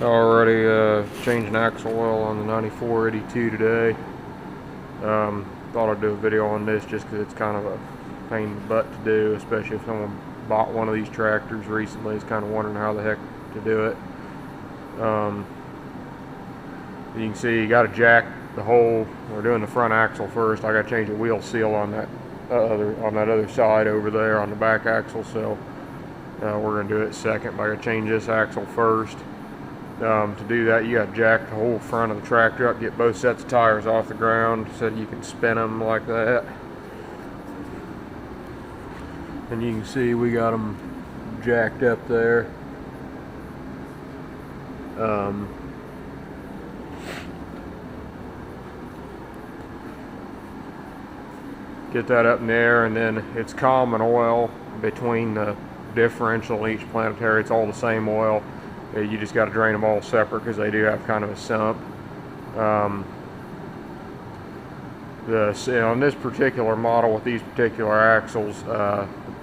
Already changing axle oil on the 9482 today. Thought I'd do a video on this just because it's kind of a pain in the butt to do, especially if someone bought one of these tractors recently, is kind of wondering how the heck to do it. You can see you got to jack the whole. We're doing the front axle first. I got to change the wheel seal on that other side over there on the back axle. So we're gonna do it second. But I got to change this axle first. To do that, you got to jack the whole front of the tractor up, get both sets of tires off the ground so you can spin them like that. And you can see we got them jacked up there. Get that up in there, and then it's common oil between the differential and each planetary. It's all the same oil. You just got to drain them all separate because they do have kind of a sump. On this particular model with these particular axles,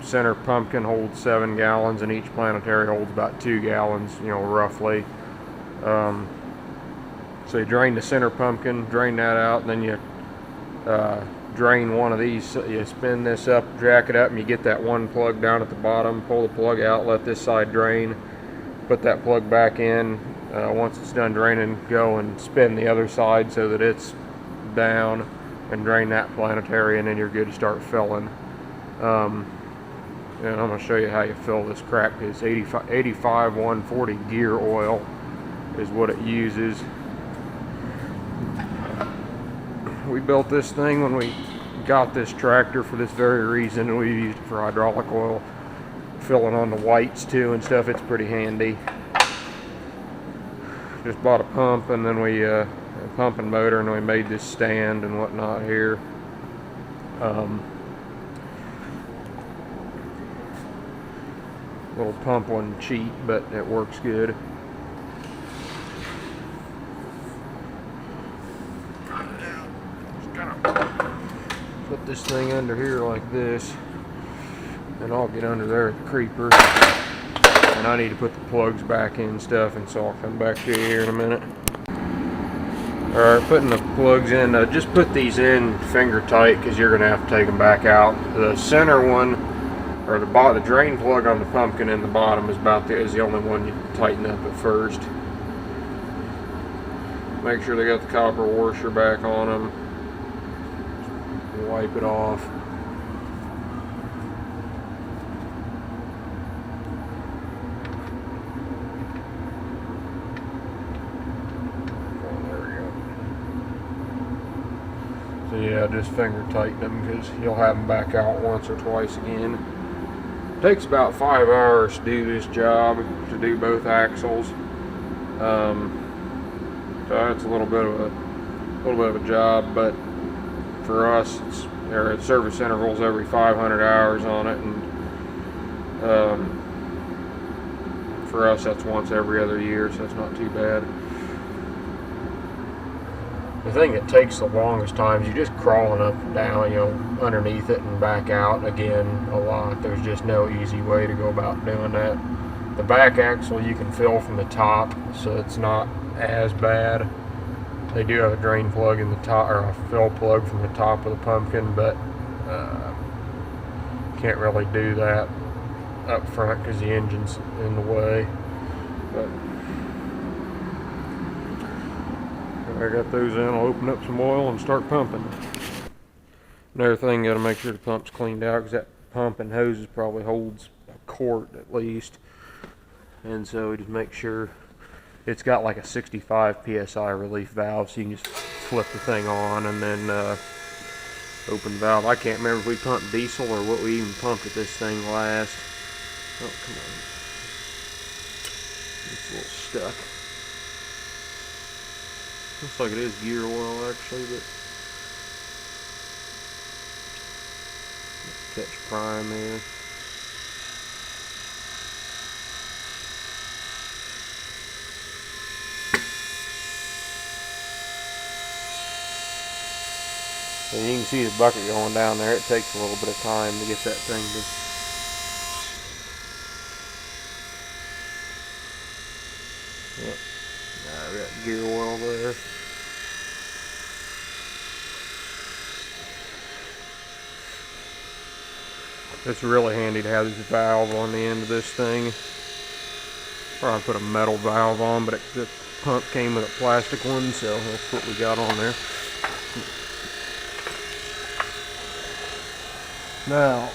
center pumpkin holds 7 gallons and each planetary holds about 2 gallons, roughly. So you drain the center pumpkin, drain that out, and then you drain one of these. You spin this up, jack it up, and you get that one plug down at the bottom. Pull the plug out, let this side drain, put that plug back in. Once it's done draining, go and spin the other side so that it's down, and drain that planetary, and then you're good to start filling. And I'm going to show you how you fill this crap. It's 85 140 gear oil is what it uses. We built this thing when we got this tractor for this very reason, and we used it for hydraulic oil, filling on the whites too and stuff. It's pretty handy. Just bought a pump, and then we a pumping motor, and we made this stand and whatnot here. Little pump wasn't cheap, but it works good. Put this thing under here like this, and I'll get under there at the creeper, and I need to put the plugs back in and stuff, and so I'll come back to you here in a minute. Alright, putting the plugs in, just put these in finger tight because you're going to have to take them back out. The center one, or the drain plug on the pumpkin in the bottom is the only one you tighten up at first. Make sure they got the copper washer back on them. Wipe it off. There we go. So yeah, just finger tighten them because you'll have them back out once or twice again. It takes about 5 hours to do this job, to do both axles. So it's a little bit of a job, but for us, there are service intervals every 500 hours on it, and for us that's once every other year, so that's not too bad. The thing that takes the longest time is you just crawling up and down, underneath it and back out again a lot. There's just no easy way to go about doing that. The back axle you can fill from the top, so it's not as bad. They do have a drain plug in the top, or a fill plug from the top of the pumpkin, but can't really do that up front because the engine's in the way. But I got those in. I'll open up some oil and start pumping. Another thing, got to make sure the pump's cleaned out because that pump and hoses probably holds a quart at least, and so just make sure. It's got like a 65 psi relief valve, so you can just flip the thing on and then open the valve. I can't remember if we pumped diesel or what we even pumped at this thing last. Oh, come on. It's a little stuck. Looks like it is gear oil actually, but let's catch prime there. And you can see the bucket going down there. It takes a little bit of time to get that thing to... Yep. We got gear oil there. It's really handy to have this valve on the end of this thing. Probably put a metal valve on, but the pump came with a plastic one, so that's what we got on there. Now,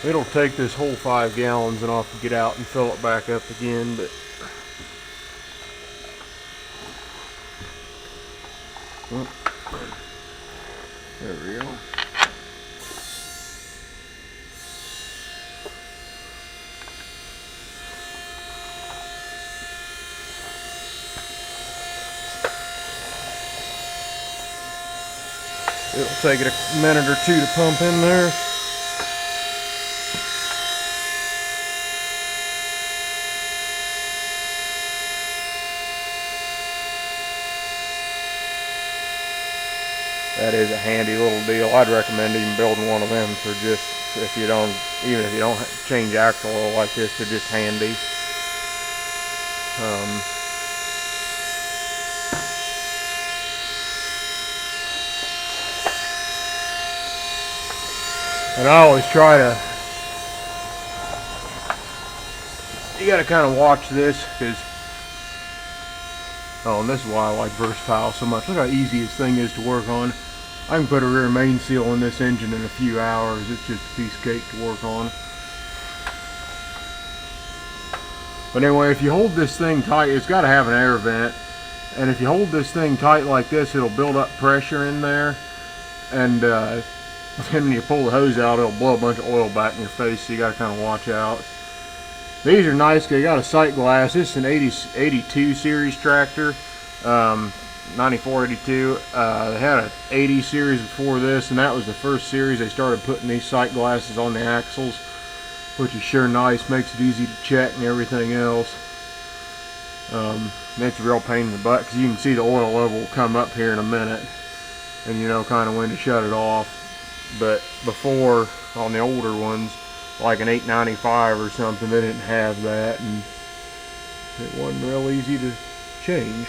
it'll take this whole 5 gallons and I'll have to get out and fill it back up again, but there we go. It'll take it a minute or two to pump in there. That is a handy little deal. I'd recommend even building one of them for just, even if you don't change axle oil like this, they're just handy. And I always try to, you gotta kind of watch this, because, and this is why I like Versatile so much. Look how easy this thing is to work on. I can put a rear main seal in this engine in a few hours. It's just a piece of cake to work on. But anyway, if you hold this thing tight, it's got to have an air vent. And if you hold this thing tight like this, it'll build up pressure in there. And then when you pull the hose out, it'll blow a bunch of oil back in your face, so you got to kind of watch out. These are nice. They got a sight glass. This is an 82 series tractor, 94, 82. They had an 80 series before this, and that was the first series they started putting these sight glasses on the axles, which is sure nice. Makes it easy to check and everything else. It's a real pain in the butt, because you can see the oil level will come up here in a minute, and you know kind of when to shut it off. But before, on the older ones, like an 895 or something, they didn't have that, and it wasn't real easy to change.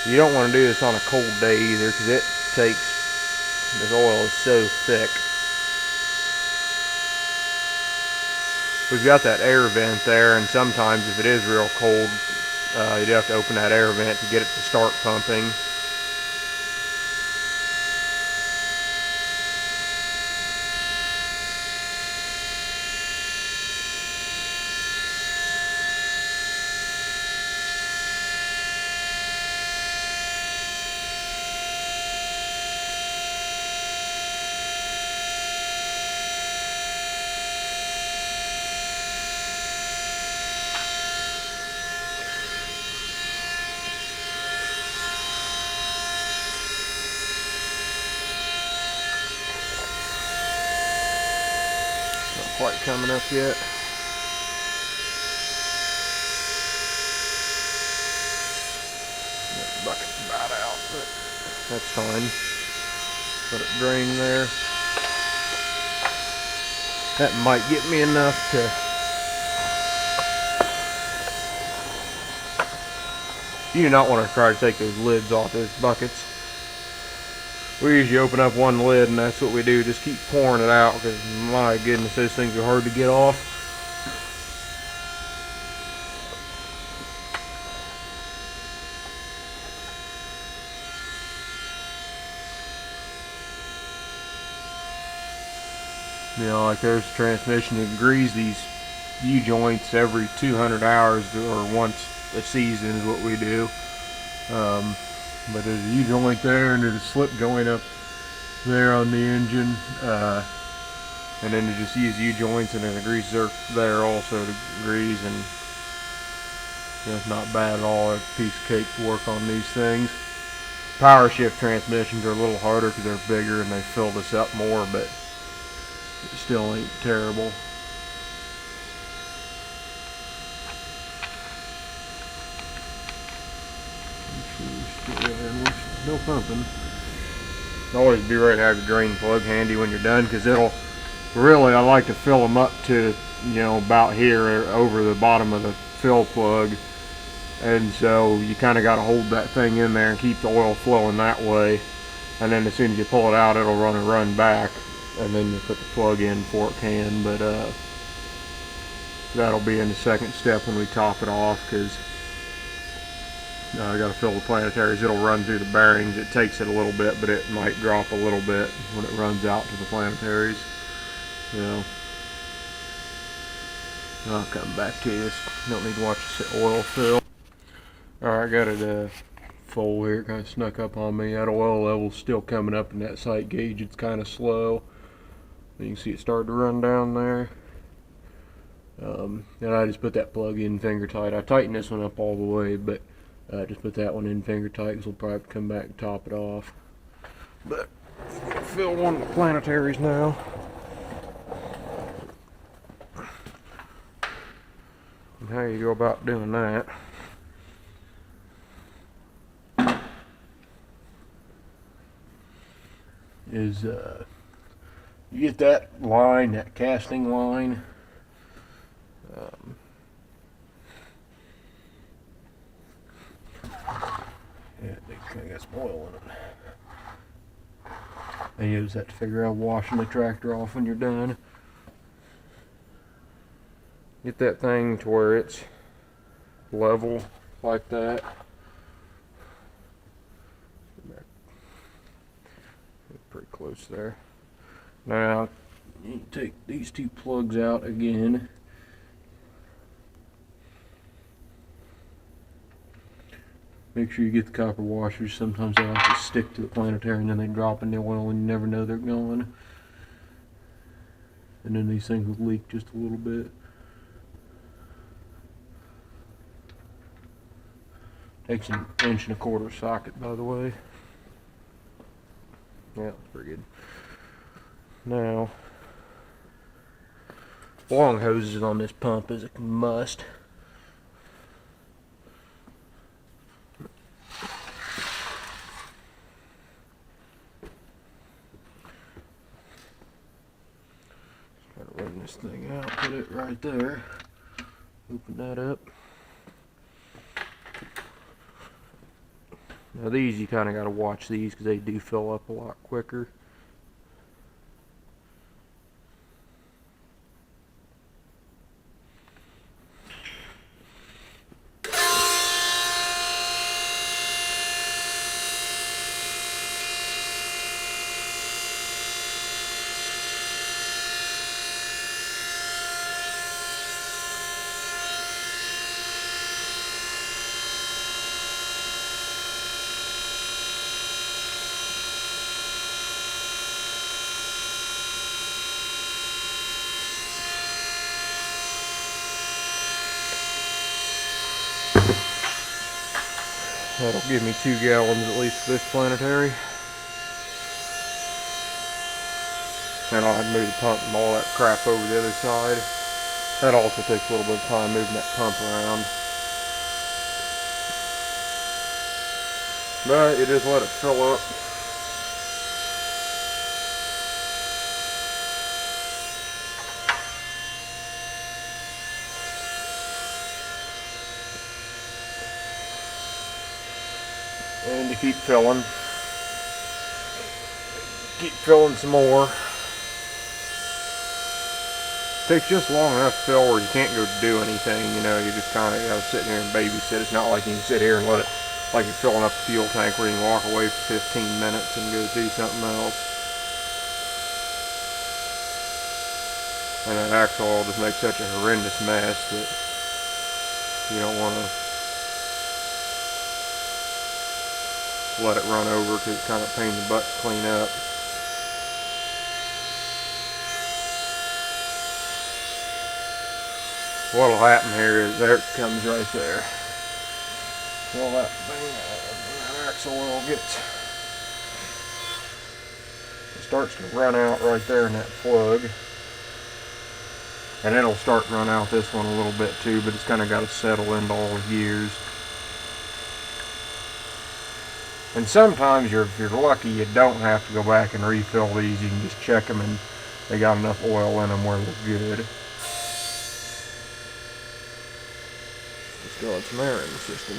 You don't want to do this on a cold day either, because this oil is so thick. We've got that air vent there, and sometimes if it is real cold, you'd have to open that air vent to get it to start pumping. Quite coming up yet. That bucket's about out, but that's fine. Let it drain there. That might get me enough to you do not want to try to take those lids off those buckets. We usually open up one lid, and that's what we do. Just keep pouring it out, because my goodness, those things are hard to get off. You know, like there's a transmission that greases these U-joints every 200 hours or once a season is what we do. But there's a U-joint there, and there's a slip joint up there on the engine, and then you just use U-joints, and then the greases are there also to grease, and you know, it's not bad at all. It's a piece of cake to work on these things. Power shift transmissions are a little harder because they're bigger and they fill this up more, but it still ain't terrible. We're no pumping. Always be ready to have your drain plug handy when you're done, because it'll really, I like to fill them up to, you know, about here over the bottom of the fill plug, and so you kind of got to hold that thing in there and keep the oil flowing that way, and then as soon as you pull it out, it'll run back, and then you put the plug in before it can. But that'll be in the second step when we top it off, because I got to fill the planetaries. It'll run through the bearings. It takes it a little bit, but it might drop a little bit when it runs out to the planetaries. So I'll come back to you. Don't need to watch the oil fill. Alright, I got it full here. It kind of snuck up on me. That oil level's still coming up in that sight gauge. It's kind of slow. You can see it started to run down there. And I just put that plug in finger tight. I tightened this one up all the way, but just put that one in finger tight, because we'll probably come back and top it off. But fill one of the planetaries now. And how you go about doing that is you get that line, that casting line, yeah, they kind of got some oil in it. And you just have to figure out washing the tractor off when you're done. Get that thing to where it's level like that. Pretty close there. Now you take these two plugs out again. Make sure you get the copper washers. Sometimes they like to stick to the planetary and then they drop in the oil and you never know they're gone. And then these things will leak just a little bit. Takes an 1 1/4 inch socket, by the way. Yeah, that's pretty good. Now, long hoses on this pump is a must. Try to run this thing out, put it right there. Open that up. Now these, you kind of got to watch these because they do fill up a lot quicker. That'll give me 2 gallons at least for this planetary. And I'll have to move the pump and all that crap over the other side. That also takes a little bit of time moving that pump around. But you just let it fill up. And to keep filling some more. Takes just long enough to fill where you can't go do anything, you know, you just kind of got to sit here and babysit. It's not like you can sit here and let it, like you're filling up the fuel tank where you can walk away for 15 minutes and go do something else. And that axle oil just makes such a horrendous mess that you don't want to let it run over because it's kind of a pain in the butt to clean up. What'll happen here is there it comes right there. Well, that thing, that axle oil starts to run out right there in that plug. And it'll start to run out this one a little bit too, but it's kind of got to settle into all the gears. And sometimes if you're lucky, you don't have to go back and refill these. You can just check them and they got enough oil in them where they're good. Still, it's mirroring system.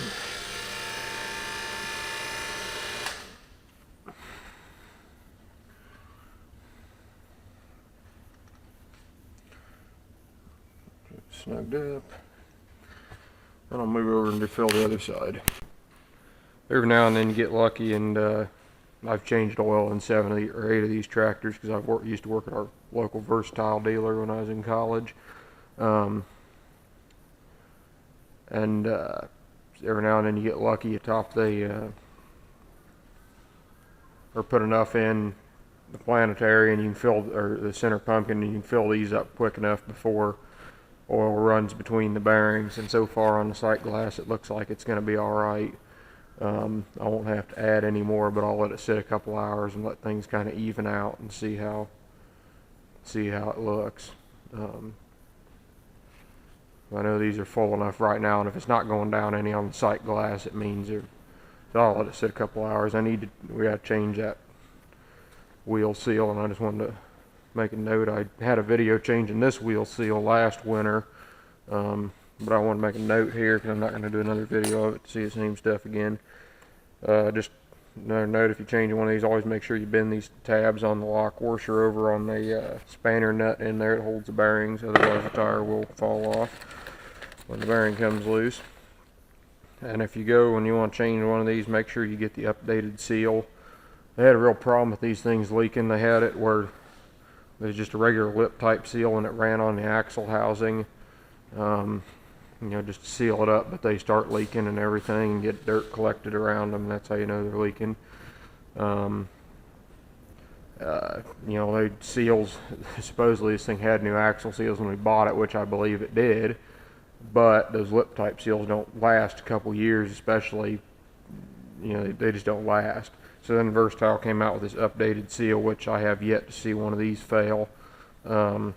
Snugged up. And I'll move over and refill the other side. Every now and then you get lucky, and I've changed oil in 7 or 8 of these tractors because used to work at our local versatile dealer when I was in college. Every now and then you get lucky, or put enough in the planetary, and you can fill, or the center pumpkin, and you can fill these up quick enough before oil runs between the bearings. And so far on the sight glass, it looks like it's going to be all right. I won't have to add any more, but I'll let it sit a couple hours and let things kind of even out and see how it looks. I know these are full enough right now, and if it's not going down any on the sight glass, it means so I'll let it sit a couple hours. We got to change that wheel seal, and I just wanted to make a note. I had a video changing this wheel seal last winter, but I want to make a note here because I'm not going to do another video of it to see the same stuff again. Just another note: if you're changing one of these, always make sure you bend these tabs on the lock washer over on the spanner nut in there that holds the bearings. Otherwise, the tire will fall off when the bearing comes loose. And if you go and you want to change one of these, make sure you get the updated seal. They had a real problem with these things leaking. They had it where there's just a regular lip type seal and it ran on the axle housing, just to seal it up, but they start leaking and everything and get dirt collected around them. That's how you know they're leaking. They seals, supposedly this thing had new axle seals when we bought it, which I believe it did, but those lip type seals don't last a couple years, especially, they just don't last. So then Versatile came out with this updated seal, which I have yet to see one of these fail. They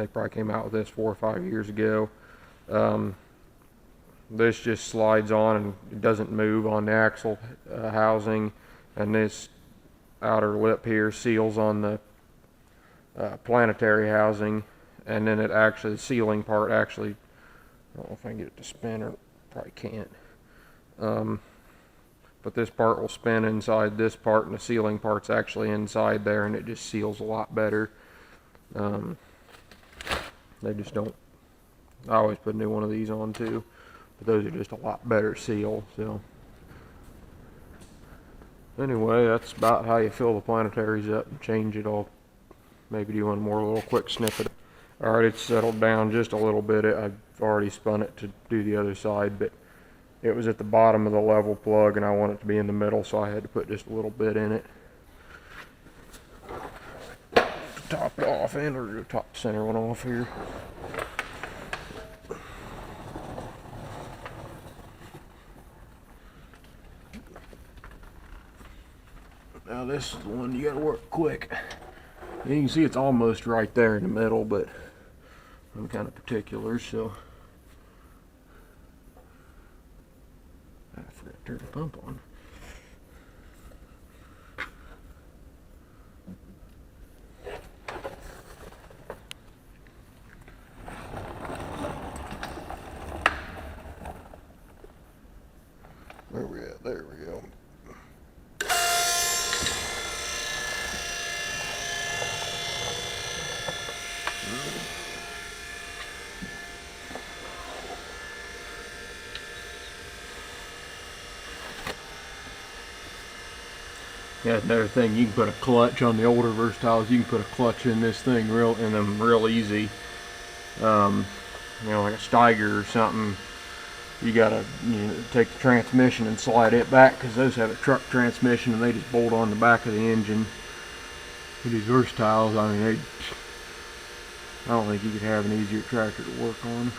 probably came out with this 4 or 5 years ago. This just slides on and it doesn't move on the axle housing, and this outer lip here seals on the planetary housing, and then the sealing part actually, I don't know if I can get it to spin, or probably can't. But this part will spin inside this part, and the sealing part's actually inside there, and it just seals a lot better. They just don't. I always put a new one of these on too, but those are just a lot better seal. So anyway, that's about how you fill the planetaries up and change it all. Maybe do one more little quick snippet. Alright, it's settled down just a little bit. I've already spun it to do the other side, but it was at the bottom of the level plug and I want it to be in the middle, so I had to put just a little bit in it. Top it off, and we're top the center one off here. Now this is the one you gotta work quick. And you can see it's almost right there in the middle, but I'm kind of particular, so I forgot to turn the pump on. Where we at? There we go. Yeah, another thing, you can put a clutch on the older Versatiles. You can put a clutch in this thing real easy. Like a Steiger or something. You gotta take the transmission and slide it back, because those have a truck transmission and they just bolt on the back of the engine. With these Versatiles, I mean, I don't think you could have an easier tractor to work on.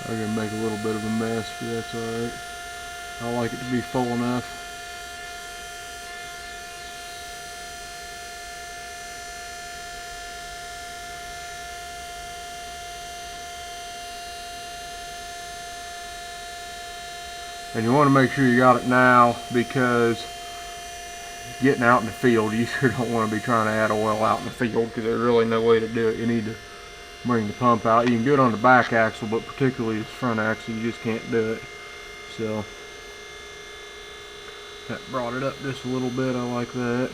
I'm gonna make a little bit of a mess, but that's alright. I like it to be full enough. And you want to make sure you got it now, because getting out in the field, you sure don't want to be trying to add oil out in the field, because there's really no way to do it. You need to bring the pump out. You can do it on the back axle, but particularly this front axle, you just can't do it. So that brought it up just a little bit. I like that.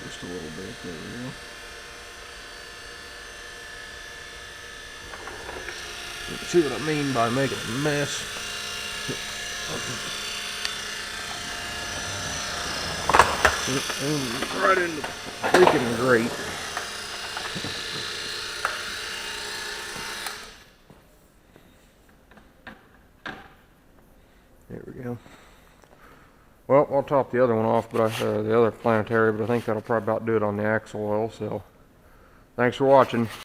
Just a little bit. There we go. You can see what I mean by making a mess. Right into the freaking grate. There we go. Well, I'll top the other one off, but the other planetary, but I think that'll probably about do it on the axle oil. So, thanks for watching.